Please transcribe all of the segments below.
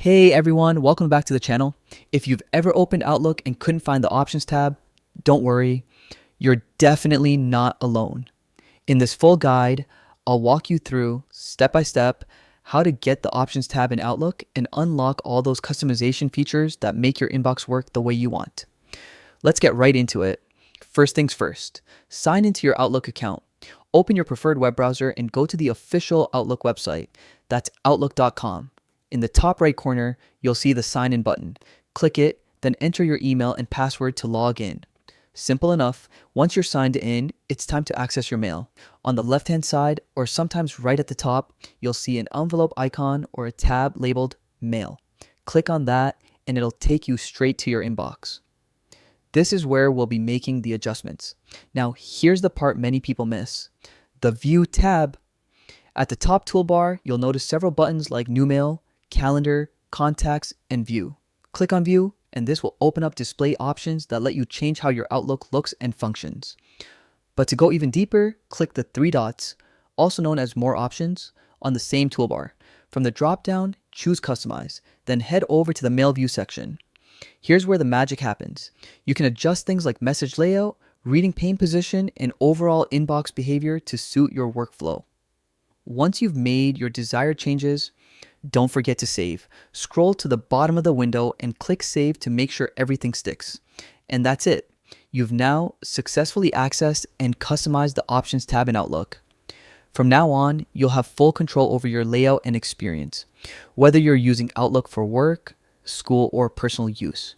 Hey everyone, welcome back to the channel. If you've ever opened Outlook and couldn't find the Options tab, don't worry, you're definitely not alone. In this full guide, I'll walk you through, step by step, how to get the Options tab in Outlook and unlock all those customization features that make your inbox work the way you want. Let's get right into it. First things first, sign into your Outlook account. Open your preferred web browser and go to the official Outlook website. That's outlook.com. In the top right corner, you'll see the sign in button. Click it, then enter your email and password to log in. Simple enough. Once you're signed in, it's time to access your mail. On the left-hand side, or sometimes right at the top, you'll see an envelope icon or a tab labeled Mail. Click on that and it'll take you straight to your inbox. This is where we'll be making the adjustments. Now, here's the part many people miss. The View tab. At the top toolbar, you'll notice several buttons like New Mail, Calendar, Contacts, and View. Click on View, and this will open up display options that let you change how your Outlook looks and functions. But to go even deeper, click the three dots, also known as More Options, on the same toolbar. From the drop-down, choose Customize, then head over to the Mail View section. Here's where the magic happens. You can adjust things like message layout, reading pane position, and overall inbox behavior to suit your workflow. Once you've made your desired changes, don't forget to save. Scroll to the bottom of the window and click Save to make sure everything sticks. And that's it. You've now successfully accessed and customized the Options tab in Outlook. From now on, you'll have full control over your layout and experience, whether you're using Outlook for work, school, or personal use.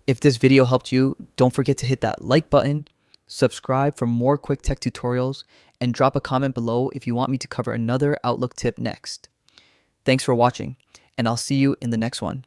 If this video helped you, don't forget to hit that like button, subscribe for more quick tech tutorials, and drop a comment below if you want me to cover another Outlook tip next. Thanks for watching, and I'll see you in the next one.